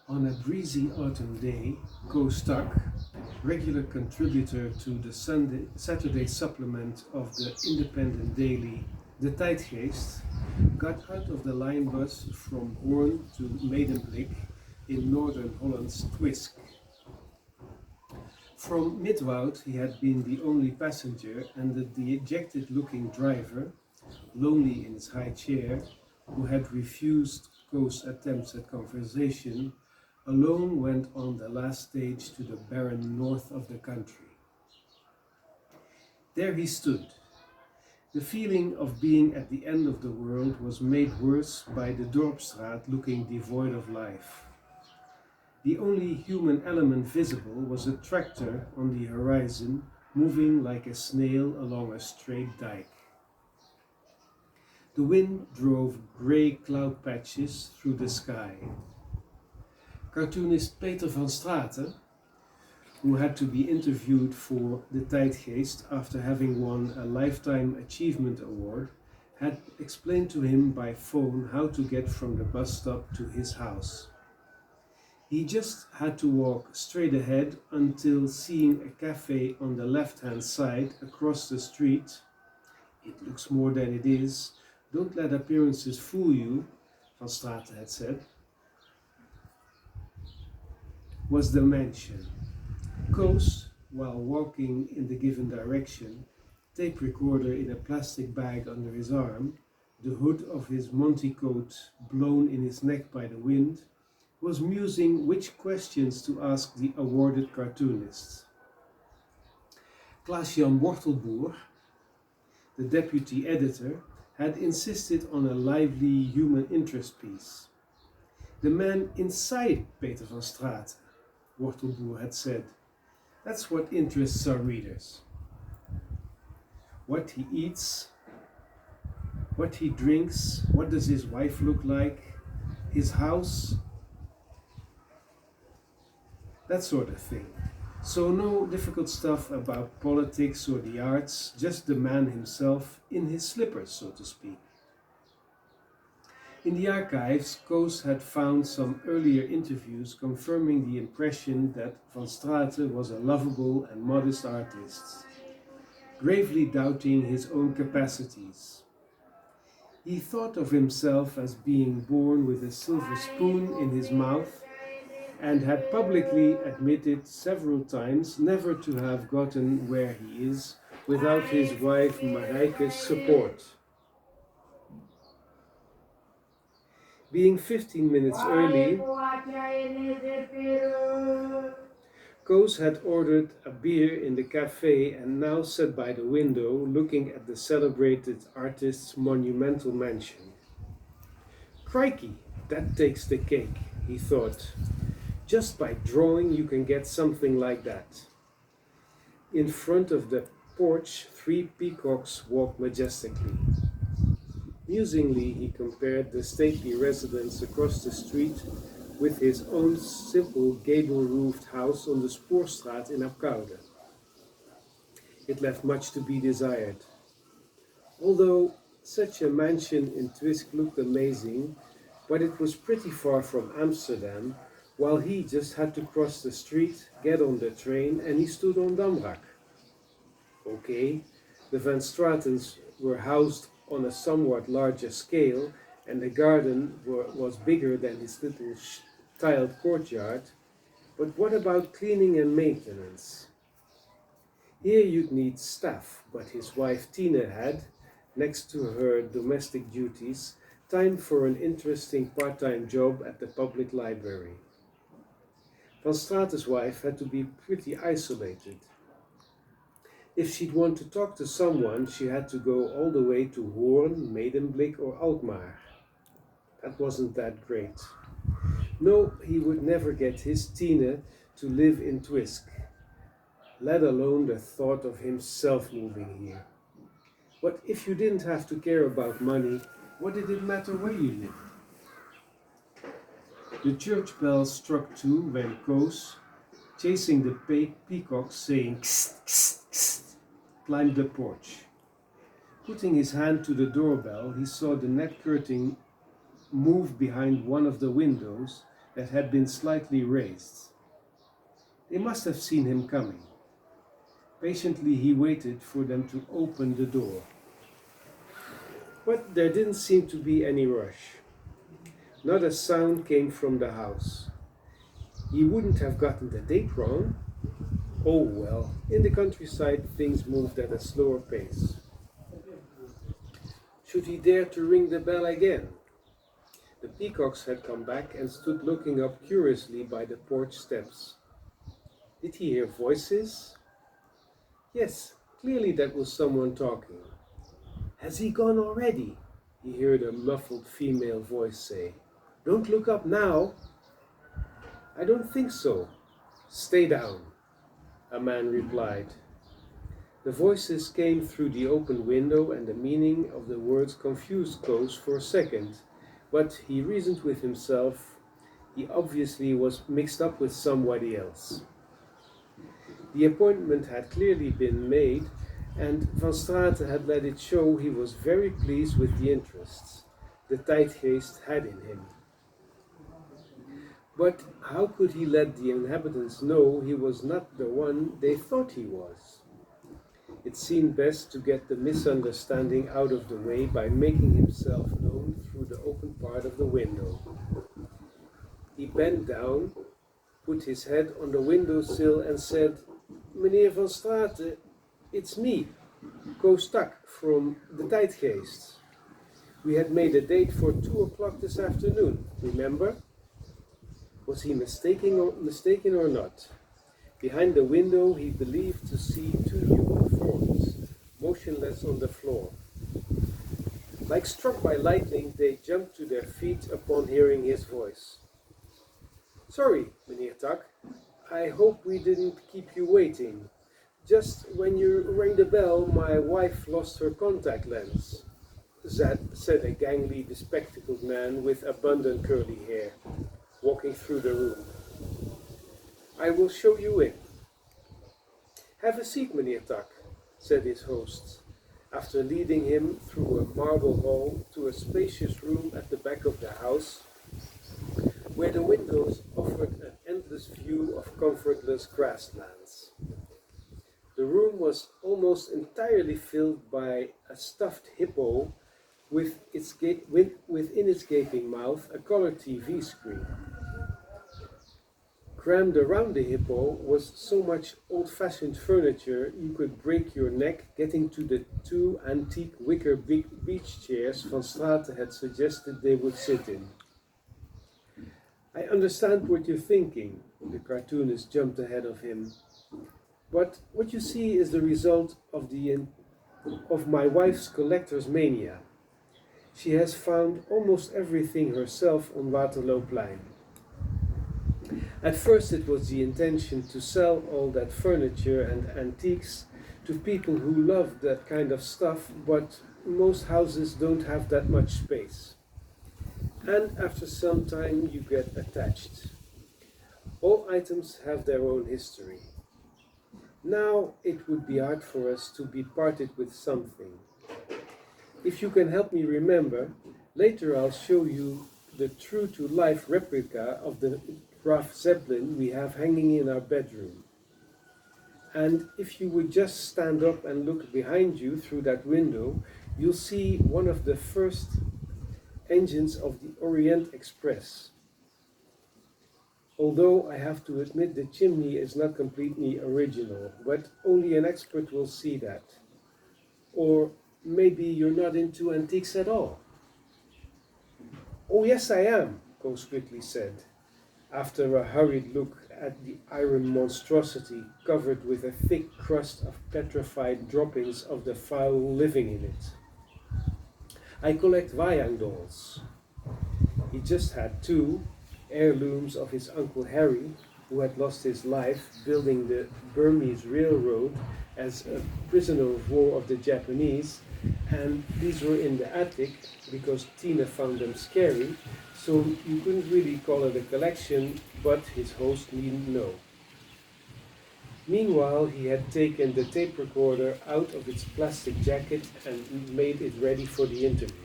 On a breezy autumn day, Koos Tak, regular contributor to the Saturday supplement of the independent daily De Tijdgeest, got out of the line bus from Hoorn to Medemblik in northern Holland's Twisk. From Midwoud he had been the only passenger, and the dejected-looking driver, lonely in his high chair, who had refused Koos' attempts at conversation, alone went on the last stage to the barren north of the country. There he stood. The feeling of being at the end of the world was made worse by the Dorpstraat looking devoid of life. The only human element visible was a tractor on the horizon, moving like a snail along a straight dike. The wind drove grey cloud patches through the sky. Cartoonist Peter van Straten, who had to be interviewed for De Tijdgeest after having won a Lifetime Achievement Award, had explained to him by phone how to get from the bus stop to his house. He just had to walk straight ahead until seeing a cafe on the left-hand side across the street. It looks more than it is. Don't let appearances fool you, Van Straten had said. Was the mansion. Koos, while walking in the given direction, tape recorder in a plastic bag under his arm, the hood of his Monty coat blown in his neck by the wind, was musing which questions to ask the awarded cartoonists. Klaas-Jan Wortelboer, the deputy editor, had insisted on a lively human interest piece. The man inside Peter van Straten, Wortelboer had said. That's what interests our readers. What he eats, what he drinks, what does his wife look like, his house, that sort of thing. So no difficult stuff about politics or the arts, just the man himself in his slippers, so to speak. In the archives, Koos had found some earlier interviews confirming the impression that Van Straten was a lovable and modest artist, gravely doubting his own capacities. He thought of himself as being born with a silver spoon in his mouth, and had publicly admitted several times never to have gotten where he is without his wife Marijke's support. Being 15 minutes early, Koos had ordered a beer in the cafe and now sat by the window looking at the celebrated artist's monumental mansion. Crikey, that takes the cake, he thought. Just by drawing you can get something like that. In front of the porch, 3 peacocks walked majestically. Musingly, he compared the stately residence across the street with his own simple gable-roofed house on the Spoorstraat in Apkoude. It left much to be desired. Although such a mansion in Twisk looked amazing, but it was pretty far from Amsterdam, while he just had to cross the street, get on the train, and he stood on Damrak. Okay, the Van Stratens were housed on a somewhat larger scale, and the garden was bigger than his little tiled courtyard, but what about cleaning and maintenance? Here you'd need staff, but his wife Tina had, next to her domestic duties, time for an interesting part-time job at the public library. Van Straten's wife had to be pretty isolated. If she'd want to talk to someone, she had to go all the way to Hoorn, Medemblik or Alkmaar. That wasn't that great. No, he would never get his Tina to live in Twisk, let alone the thought of himself moving here. But if you didn't have to care about money, what did it matter where you lived? The church bell struck 2 when Koos, chasing the peacocks saying kst, kst, kst, climbed the porch. Putting his hand to the doorbell, he saw the net curtain move behind one of the windows that had been slightly raised. They must have seen him coming. Patiently he waited for them to open the door. But there didn't seem to be any rush. Not a sound came from the house. He wouldn't have gotten the date wrong. Oh well, in the countryside things moved at a slower pace. Should he dare to ring the bell again? The peacocks had come back and stood looking up curiously by the porch steps. Did he hear voices? Yes, clearly that was someone talking. Has he gone already? He heard a muffled female voice say. Don't look up now. I don't think so. Stay down, a man replied. The voices came through the open window and the meaning of the words confused Koos for a second, but he reasoned with himself. He obviously was mixed up with somebody else. The appointment had clearly been made, and Van Straten had let it show he was very pleased with the interest the tijdgeest had in him. But how could he let the inhabitants know he was not the one they thought he was? It seemed best to get the misunderstanding out of the way by making himself known through the open part of the window. He bent down, put his head on the windowsill and said, Meneer Van Straten, it's me, Koos Tak from the tijdgeest. We had made a date for 2 o'clock this afternoon, remember? Was he mistaken or not? Behind the window he believed to see 2 human forms, motionless on the floor. Like struck by lightning, they jumped to their feet upon hearing his voice. Sorry, Meneer Tak, I hope we didn't keep you waiting. Just when you rang the bell, my wife lost her contact lens, said a gangly, bespectacled man with abundant curly hair, walking through the room. I will show you in. Have a seat, Meneer Tak, said his host, after leading him through a marble hall to a spacious room at the back of the house, where the windows offered an endless view of comfortless grasslands. The room was almost entirely filled by a stuffed hippo with within its gaping mouth a color TV screen. Crammed around the hippo was so much old-fashioned furniture you could break your neck getting to the 2 antique wicker beach chairs Van Straten had suggested they would sit in. I understand what you're thinking, the cartoonist jumped ahead of him. But what you see is the result of my wife's collector's mania. She has found almost everything herself on Waterlooplein. At first it was the intention to sell all that furniture and antiques to people who love that kind of stuff, but most houses don't have that much space. And after some time you get attached. All items have their own history. Now it would be hard for us to be parted with something. If you can help me remember, later I'll show you the true-to-life replica of the Graf Zeppelin we have hanging in our bedroom. And if you would just stand up and look behind you through that window, you'll see one of the first engines of the Orient Express. Although I have to admit the chimney is not completely original, but only an expert will see that. Or maybe you're not into antiques at all. Oh yes I am, Koos quickly said, after a hurried look at the iron monstrosity covered with a thick crust of petrified droppings of the fowl living in it. I collect wayang dolls. He just had 2 heirlooms of his Uncle Harry, who had lost his life building the Burmese Railroad as a prisoner of war of the Japanese, and these were in the attic because Tina found them scary, so you couldn't really call it a collection, but his host needn't know. Meanwhile, he had taken the tape recorder out of its plastic jacket and made it ready for the interview.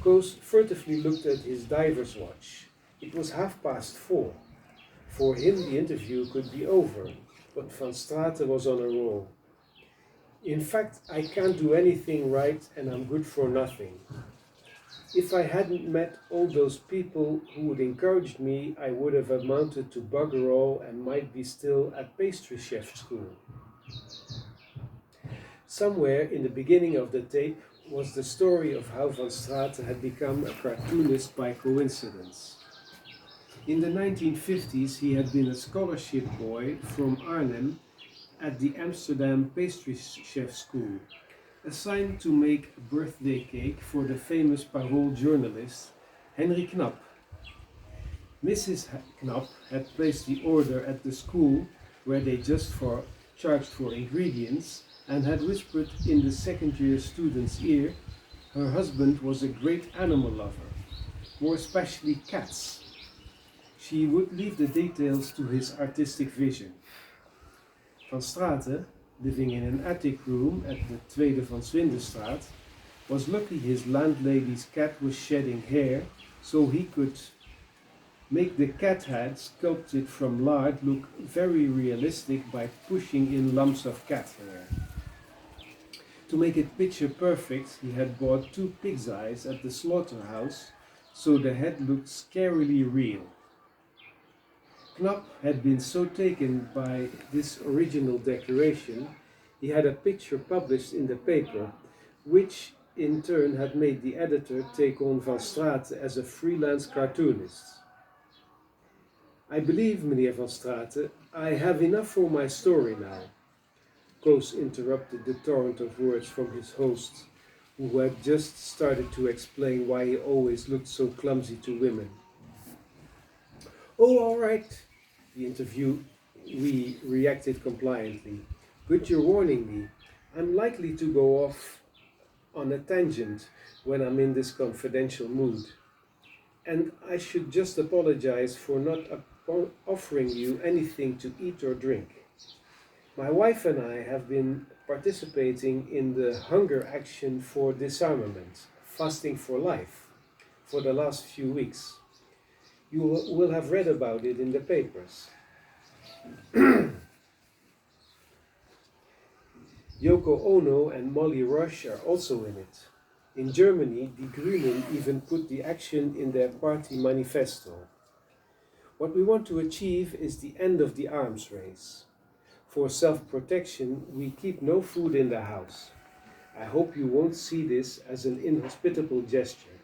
Koos furtively looked at his diver's watch. It was 4:30. For him the interview could be over, but Van Straten was on a roll. In fact, I can't do anything right and I'm good for nothing. If I hadn't met all those people who would encourage me, I would have amounted to bugger all and might be still at pastry chef school. Somewhere in the beginning of the tape was the story of how Van Straten had become a cartoonist by coincidence. In the 1950s, he had been a scholarship boy from Arnhem at the Amsterdam Pastry Chef School, assigned to make a birthday cake for the famous Parool journalist Henry Knapp. Mrs. Knapp had placed the order at the school where they charged for ingredients and had whispered in the second-year student's ear her husband was a great animal lover, more especially cats. She would leave the details to his artistic vision. Van Straten, living in an attic room at the Tweede van Swindenstraat, was lucky his landlady's cat was shedding hair, so he could make the cat head sculpted from lard look very realistic by pushing in lumps of cat hair. To make it picture perfect, he had bought 2 pig's eyes at the slaughterhouse, so the head looked scarily real. Knapp had been so taken by this original decoration, he had a picture published in the paper, which in turn had made the editor take on Van Straten as a freelance cartoonist. I believe, meneer Van Straten, I have enough for my story now. Koos interrupted the torrent of words from his host, who had just started to explain why he always looked so clumsy to women. Oh, all right, the interviewee reacted compliantly. Good you're warning me. I'm likely to go off on a tangent when I'm in this confidential mood. And I should just apologize for not offering you anything to eat or drink. My wife and I have been participating in the hunger action for disarmament, fasting for life, for the last few weeks. You will have read about it in the papers. Yoko Ono and Molly Rush are also in it. In Germany, Die Grünen even put the action in their party manifesto. What we want to achieve is the end of the arms race. For self-protection, we keep no food in the house. I hope you won't see this as an inhospitable gesture.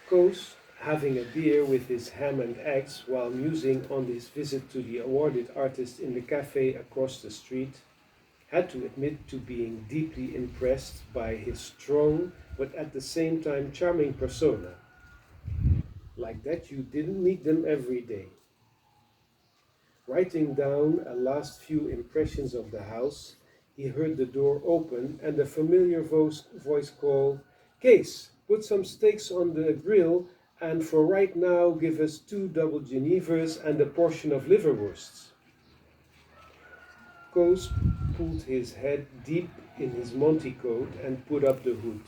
Koos, having a beer with his ham and eggs while musing on his visit to the awarded artist in the cafe across the street, had to admit to being deeply impressed by his strong but at the same time charming persona. Like that you didn't meet them every day. Writing down a last few impressions of the house, he heard the door open and a familiar voice call, "Kees, put some steaks on the grill and for right now give us 2 double Genevers and a portion of liverwursts." Koos pulled his head deep in his Monty coat and put up the hood.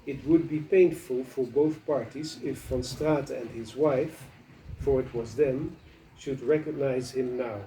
It would be painful for both parties if Van Straten and his wife, for it was them, should recognize him now.